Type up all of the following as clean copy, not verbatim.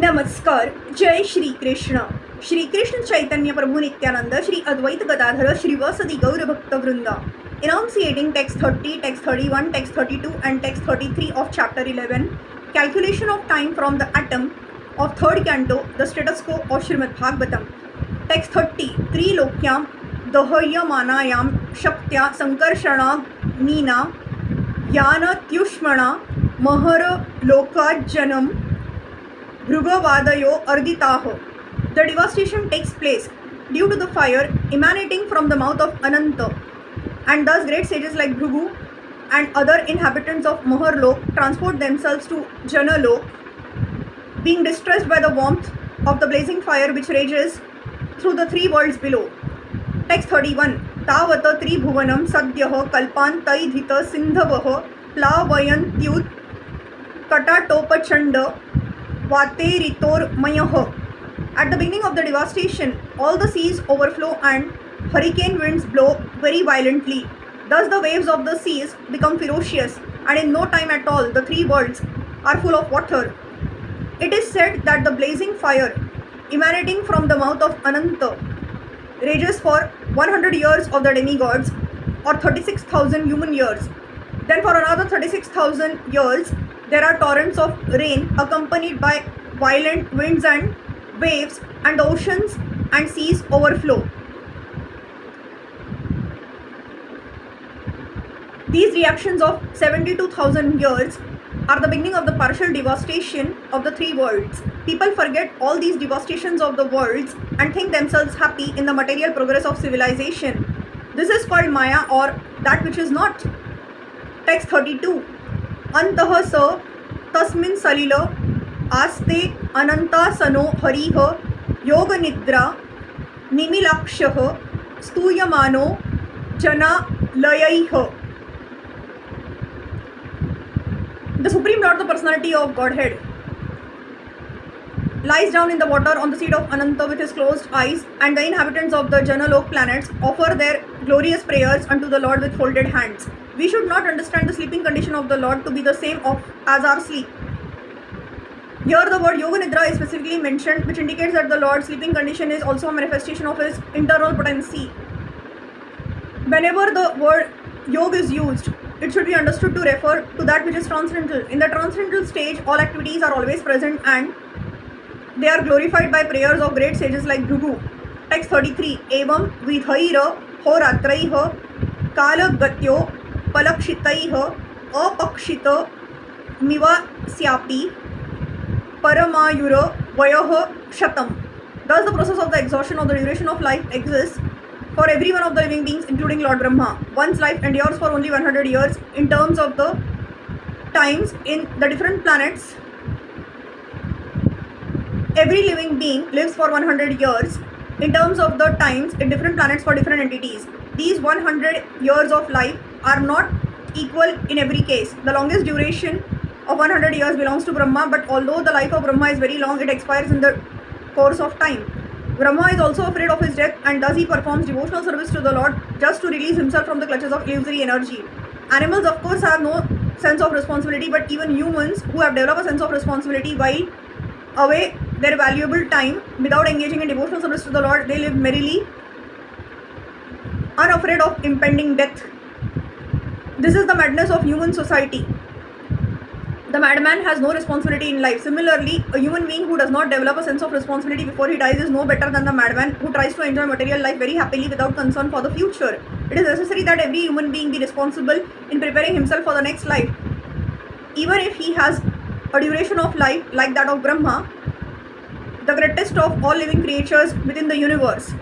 नमस्कार. जय श्री कृष्ण. श्री कृष्ण चैतन्य प्रभु नित्यानंद, श्री अद्वैत गदाधर, श्रीवासदि गौर भक्तवृंद. Enunciating text 30, text 31, text 32 and text 33 of chapter 11. Calculation of time from the atom of third canto, the status quo of Srimad Bhagavatam. Text 30. त्रिलोक्याम दह्यमानायाम शक्त्या संकर्षणाग्निना यानत्युष्मणा Mahar लोकाज्जनम भृगवादयो अर्दिताः. The devastation takes place due to the fire emanating from the mouth of Ananta, and thus great sages like Bhrigu and other inhabitants of Maharlok transport themselves to Janalok, being distressed by the warmth of the blazing fire which rages through the three worlds below. Text 31. तावत त्रिभुवनं सद्यः कल्पान्तैधित सिन्धवः प्लावयन्त्युत कटाटोपचण्ड वातेरितोर्मयः. At the beginning of the devastation, all the seas overflow and hurricane winds blow very violently. Thus the waves of the seas become ferocious, and in no time at all the three worlds are full of water. It is said that the blazing fire emanating from the mouth of Ananta rages for 100 years of the demigods, or 36,000 human years. Then for another 36,000 years there are torrents of rain accompanied by violent winds and waves, and the oceans and seas overflow. These reactions of 72,000 years are the beginning of the partial devastation of the three worlds. People forget all these devastations of the worlds and think themselves happy in the material progress of civilization. This is called Maya, or that which is not. Text 32. Antah sa tasmin salila आस्ते अनंतासनो हरिः योग निद्रा निमिलाक्षः स्तूयमानो जनालयैः. The Supreme Lord, the Personality of Godhead, lies down in the water on the seat of Ananta with his closed eyes, and the inhabitants of the Janalok planets offer their glorious prayers unto the Lord with folded hands. We should not understand the sleeping condition of the Lord to be the same as our sleep. Here the word Yoga Nidra is specifically mentioned, which indicates that the Lord's sleeping condition is also a manifestation of his internal potency. Whenever the word Yoga is used, it should be understood to refer to that which is transcendental. In the transcendental stage, all activities are always present and they are glorified by prayers of great sages like Bhrigu. Text 33. Evam vidhaira horatraiha kalagatyo palakshitaiha apakshita mivasyapi Paramayura Vayah Shatam. Thus the process of the exhaustion of the duration of life exists for every one of the living beings, including Lord Brahma. One's life endures for only 100 years in terms of the times in the different planets. Every living being lives for 100 years in terms of the times in different planets for different entities. These 100 years of life are not equal in every case. The longest duration of 100 years belongs to Brahma, but although the life of Brahma is very long, it expires in the course of time. Brahma is also afraid of his death, and thus he performs devotional service to the Lord just to release himself from the clutches of illusory energy. Animals of course have no sense of responsibility, but even humans who have developed a sense of responsibility while away their valuable time without engaging in devotional service to the Lord, they live merrily, unafraid of impending death. This is the madness of human society. The madman has no responsibility in life. Similarly, a human being who does not develop a sense of responsibility before he dies is no better than the madman who tries to enjoy material life very happily without concern for the future. It is necessary that every human being be responsible in preparing himself for the next life. Even if he has a duration of life like that of Brahma, the greatest of all living creatures within the universe.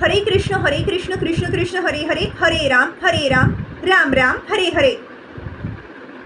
Hare Krishna, Krishna Krishna, Hare Hare, Hare Ram, Ram Ram, Hare Hare.